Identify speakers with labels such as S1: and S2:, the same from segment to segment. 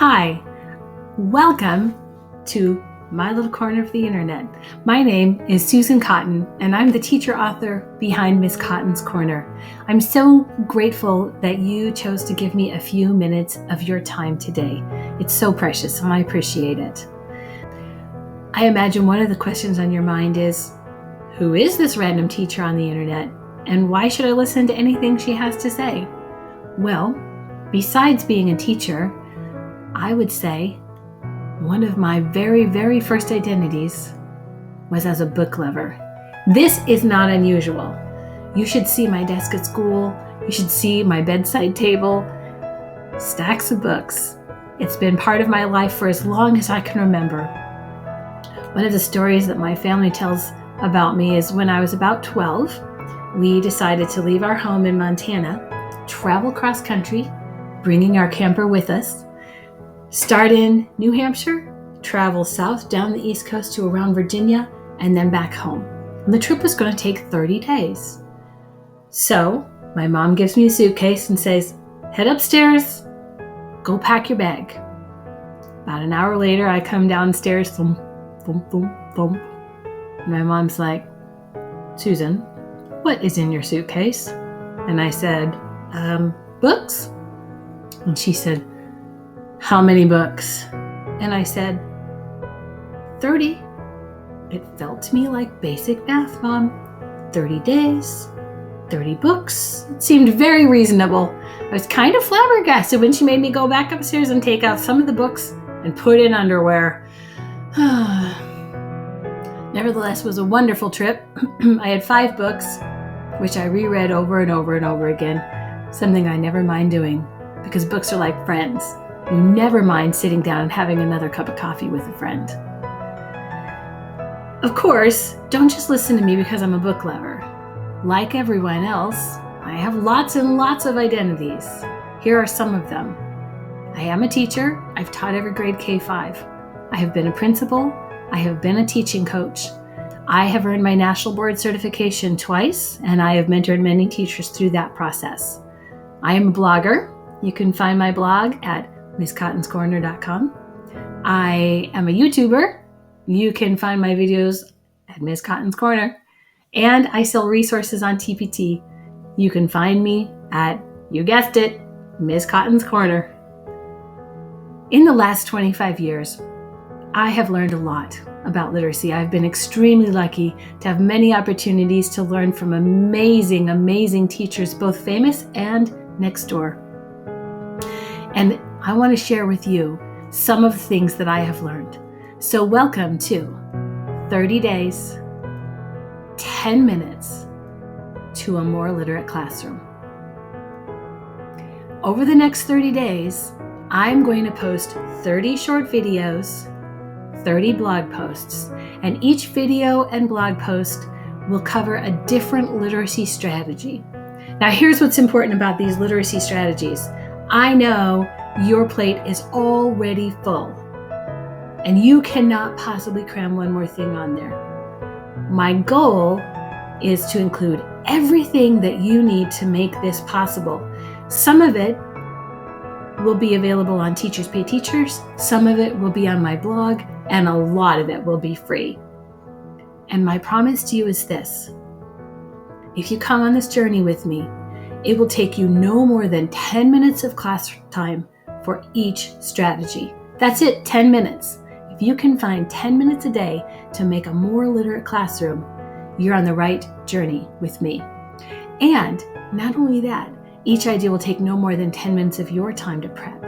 S1: Hi, welcome to my little corner of the internet. My name is Susan Cotton, and I'm the teacher author behind Miss Cotton's Corner. I'm so grateful that you chose to give me a few minutes of your time today. It's so precious, and I appreciate it. I imagine one of the questions on your mind is, who is this random teacher on the internet, and why should I listen to anything she has to say? Well, besides being a teacher, I would say one of my very, very first identities was as a book lover. This is not unusual. You should see my desk at school. You should see my bedside table. Stacks of books. It's been part of my life for as long as I can remember. One of the stories that my family tells about me is when I was about 12, we decided to leave our home in Montana, travel cross country, bringing our camper with us, start in New Hampshire, travel south down the East Coast to around Virginia, and then back home. And the trip was going to take 30 days. So my mom gives me a suitcase and says, head upstairs, go pack your bag. About an hour later, I come downstairs, thump, thump, thump, thump. My mom's like, Susan, what is in your suitcase? And I said, books. And she said, how many books? And I said, 30. It felt to me like basic math, Mom. 30 days, 30 books. It seemed very reasonable. I was kind of flabbergasted when she made me go back upstairs and take out some of the books and put in underwear. Nevertheless, it was a wonderful trip. I had 5 books, which I reread over and over and over again, something I never mind doing because books are like friends. You never mind sitting down and having another cup of coffee with a friend. Of course, don't just listen to me because I'm a book lover. Like everyone else, I have lots and lots of identities. Here are some of them. I am a teacher. I've taught every grade K-5. I have been a principal. I have been a teaching coach. I have earned my national board certification twice, and I have mentored many teachers through that process. I am a blogger. You can find my blog at MissCottonsCorner.com. I am a YouTuber. You can find my videos at Miss Cotton's Corner. And I sell resources on TPT. You can find me at, you guessed it, Miss Cotton's Corner. In the last 25 years, I have learned a lot about literacy. I've been extremely lucky to have many opportunities to learn from amazing, amazing teachers, both famous and next door. And I want to share with you some of the things that I have learned. So welcome to 30 days, 10 minutes to a more literate classroom. Over the next 30 days, I'm going to post 30 short videos, 30 blog posts, and each video and blog post will cover a different literacy strategy. Now, here's what's important about these literacy strategies. I know your plate is already full, and you cannot possibly cram one more thing on there. My goal is to include everything that you need to make this possible. Some of it will be available on Teachers Pay Teachers, some of it will be on my blog, and a lot of it will be free. And my promise to you is this. If you come on this journey with me, it will take you no more than 10 minutes of class time for each strategy. That's it, 10 minutes. If you can find 10 minutes a day to make a more literate classroom, you're on the right journey with me. And not only that, each idea will take no more than 10 minutes of your time to prep.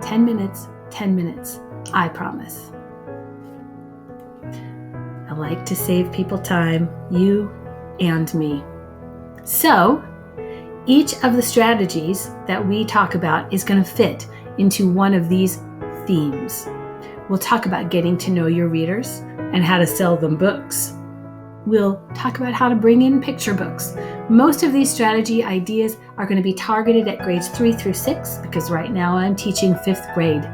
S1: 10 minutes, 10 minutes, I promise. I like to save people time, you and me. So, each of the strategies that we talk about is going to fit into one of these themes. We'll talk about getting to know your readers and how to sell them books. We'll talk about how to bring in picture books. Most of these strategy ideas are going to be targeted at grades 3 through 6 because right now I'm teaching 5th grade.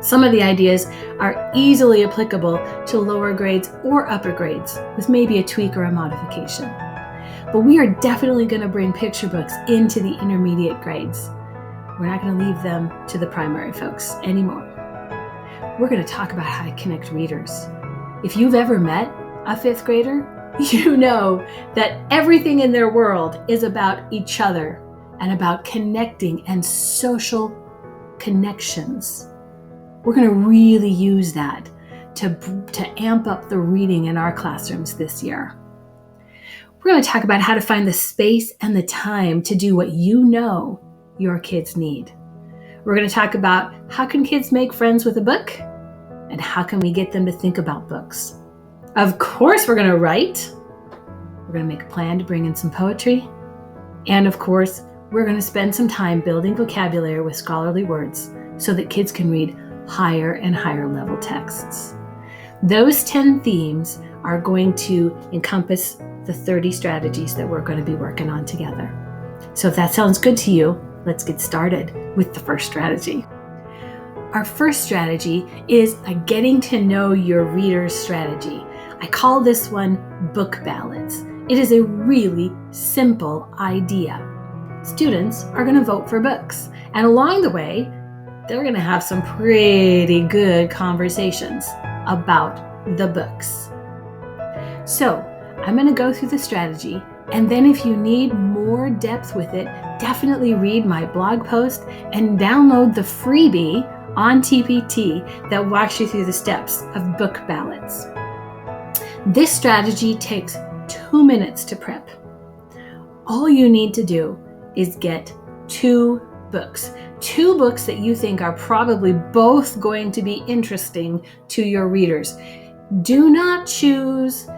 S1: Some of the ideas are easily applicable to lower grades or upper grades with maybe a tweak or a modification. But we are definitely going to bring picture books into the intermediate grades. We're not going to leave them to the primary folks anymore. We're going to talk about how to connect readers. If you've ever met a fifth grader, you know that everything in their world is about each other and about connecting and social connections. We're going to really use that to amp up the reading in our classrooms this year. We're going to talk about how to find the space and the time to do what you know your kids need. We're going to talk about how can kids make friends with a book and how can we get them to think about books. Of course, we're going to write. We're going to make a plan to bring in some poetry. And of course, we're going to spend some time building vocabulary with scholarly words so that kids can read higher and higher level texts. Those 10 themes are going to encompass the 30 strategies that we're going to be working on together. So if that sounds good to you, let's get started with the first strategy. Our first strategy is a getting to know your readers strategy. I call this one Book Ballots. It is a really simple idea. Students are going to vote for books, and along the way, they're going to have some pretty good conversations about the books. So I'm going to go through the strategy, and then if you need more depth with it, definitely read my blog post and download the freebie on TPT that walks you through the steps of Book Ballots. This strategy takes 2 minutes to prep. All you need to do is get 2 books that you think are probably both going to be interesting to your readers. Do not choose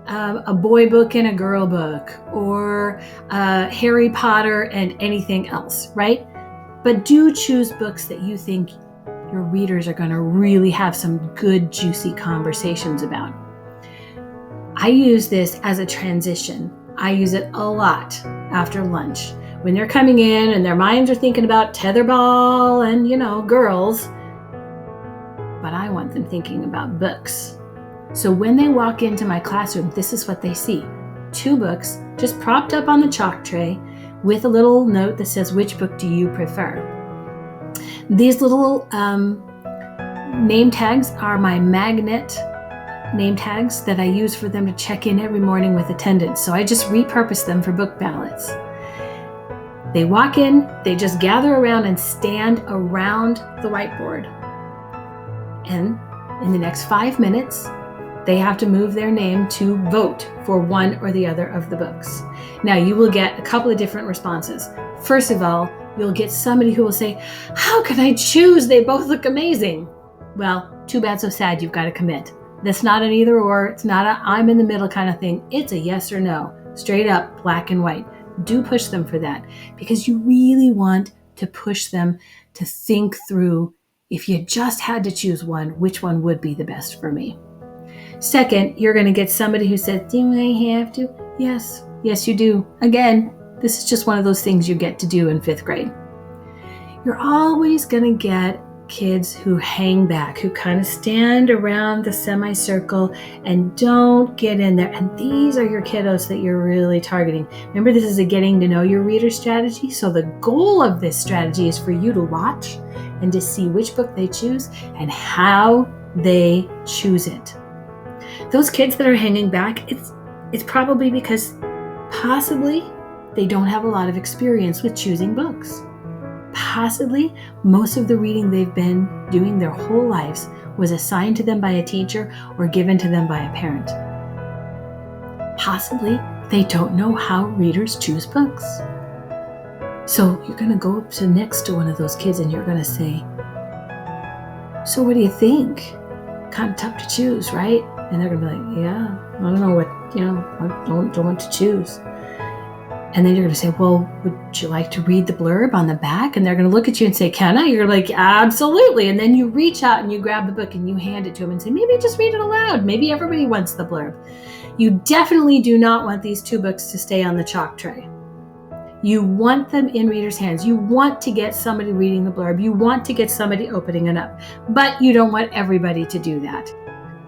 S1: a boy book and a girl book, or Harry Potter and anything else, right? But do choose books that you think your readers are going to really have some good, juicy conversations about. I use this as a transition. I use it a lot after lunch. When they're coming in and their minds are thinking about tetherball and, girls, but I want them thinking about books. So when they walk into my classroom, this is what they see. 2 books just propped up on the chalk tray with a little note that says, which book do you prefer? These little name tags are my magnet name tags that I use for them to check in every morning with attendance. So I just repurpose them for Book Ballots. They walk in, they just gather around and stand around the whiteboard. And in the next 5 minutes, they have to move their name to vote for one or the other of the books. Now, you will get a couple of different responses. First of all, you'll get somebody who will say, how can I choose? They both look amazing. Well, too bad, so sad, you've got to commit. That's not an either or, it's not a I'm in the middle kind of thing. It's a yes or no, straight up, black and white. Do push them for that, because you really want to push them to think through, if you just had to choose one, which one would be the best for me. Second, you're going to get somebody who says, do I have to? Yes, you do. Again, this is just one of those things you get to do in 5th grade. You're always going to get kids who hang back, who kind of stand around the semicircle and don't get in there. And these are your kiddos that you're really targeting. Remember, this is a getting to know your reader strategy. So the goal of this strategy is for you to watch and to see which book they choose and how they choose it. Those kids that are hanging back, it's probably because possibly they don't have a lot of experience with choosing books. Possibly most of the reading they've been doing their whole lives was assigned to them by a teacher or given to them by a parent. Possibly they don't know how readers choose books. So you're going to go up to next to one of those kids and you're going to say, so what do you think? Kind of tough to choose, right? And they're going to be like, yeah, I don't know what, I don't know what to choose. And then you're going to say, well, would you like to read the blurb on the back? And they're going to look at you and say, can I? You're like, absolutely. And then you reach out and you grab the book and you hand it to them and say, maybe just read it aloud. Maybe everybody wants the blurb. You definitely do not want these 2 books to stay on the chalk tray. You want them in readers' hands. You want to get somebody reading the blurb. You want to get somebody opening it up. But you don't want everybody to do that.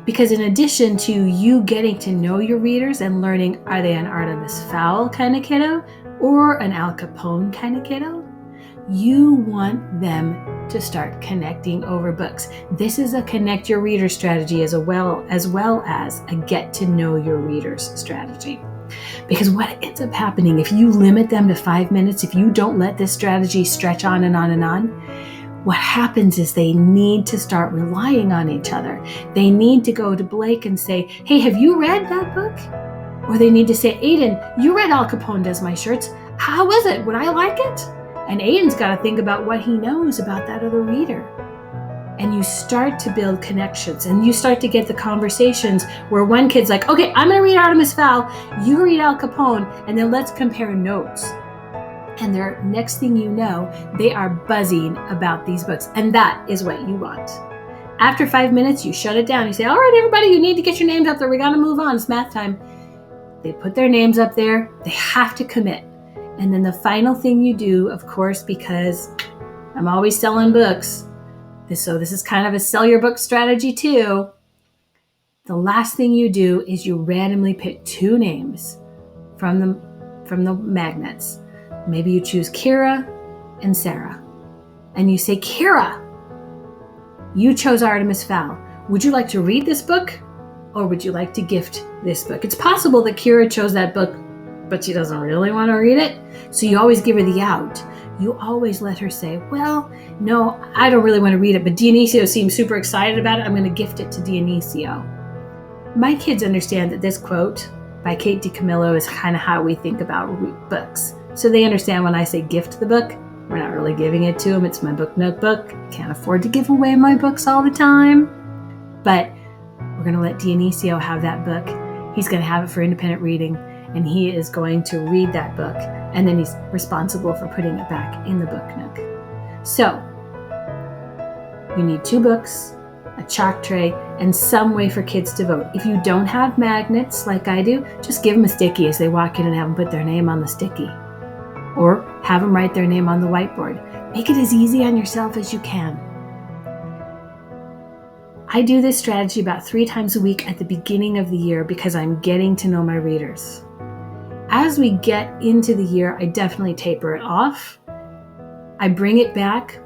S1: Because in addition to you getting to know your readers and learning, are they an Artemis Fowl kind of kiddo or an Al Capone kind of kiddo? You want them to start connecting over books. This is a connect your reader strategy as well as a get to know your readers strategy. Because what ends up happening if you limit them to 5 minutes, if you don't let this strategy stretch on and on and on, what happens is they need to start relying on each other. They need to go to Blake and say, hey, have you read that book? Or they need to say, Aiden, you read Al Capone Does My Shirts. How was it? Would I like it? And Aiden's got to think about what he knows about that other reader. And you start to build connections, and you start to get the conversations where one kid's like, okay, I'm going to read Artemis Fowl, you read Al Capone, and then let's compare notes. And their next thing you know, they are buzzing about these books. And that is what you want. After 5 minutes, you shut it down. You say, all right, everybody, you need to get your names up there. We got to move on. It's math time. They put their names up there. They have to commit. And then the final thing you do, of course, because I'm always selling books, so this is kind of a sell your book strategy too. The last thing you do is you randomly pick 2 names from the magnets. Maybe you choose Kira and Sarah. And you say, Kira, you chose Artemis Fowl. Would you like to read this book, or would you like to gift this book? It's possible that Kira chose that book, but she doesn't really want to read it. So you always give her the out. You always let her say, well, no, I don't really want to read it, but Dionisio seems super excited about it. I'm going to gift it to Dionisio. My kids understand that this quote by Kate DiCamillo is kind of how we think about books. So they understand when I say gift the book, we're not really giving it to them. It's my book notebook. Can't afford to give away my books all the time. But we're going to let Dionisio have that book. He's going to have it for independent reading, and he is going to read that book, and then he's responsible for putting it back in the book nook. So you need 2 books, a chalk tray, and some way for kids to vote. If you don't have magnets like I do, just give them a sticky as they walk in and have them put their name on the sticky. Or have them write their name on the whiteboard. Make it as easy on yourself as you can. I do this strategy about 3 times a week at the beginning of the year because I'm getting to know my readers. As we get into the year, I definitely taper it off. I bring it back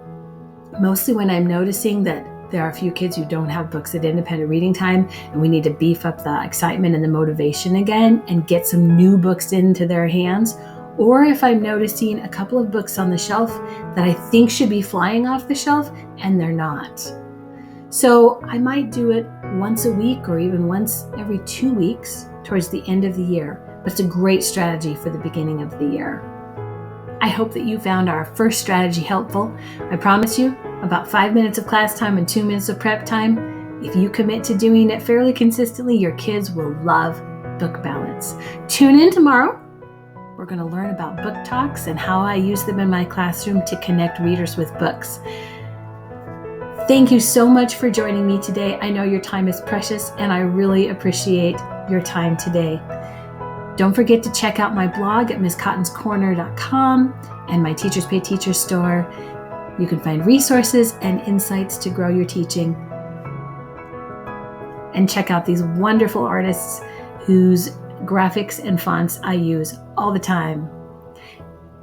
S1: mostly when I'm noticing that there are a few kids who don't have books at independent reading time, and we need to beef up the excitement and the motivation again and get some new books into their hands. Or if I'm noticing a couple of books on the shelf that I think should be flying off the shelf and they're not. So I might do it once a week or even once every 2 weeks towards the end of the year. But it's a great strategy for the beginning of the year. I hope that you found our first strategy helpful. I promise you, about 5 minutes of class time and 2 minutes of prep time. If you commit to doing it fairly consistently, your kids will love Book Ballots. Tune in tomorrow. We're going to learn about book talks and how I use them in my classroom to connect readers with books. Thank you so much for joining me today. I know your time is precious, and I really appreciate your time today. Don't forget to check out my blog at misscottonscorner.com and my Teachers Pay Teachers store. You can find resources and insights to grow your teaching. And check out these wonderful artists whose graphics and fonts I use all the time.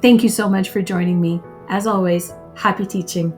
S1: Thank you so much for joining me. As always, happy teaching.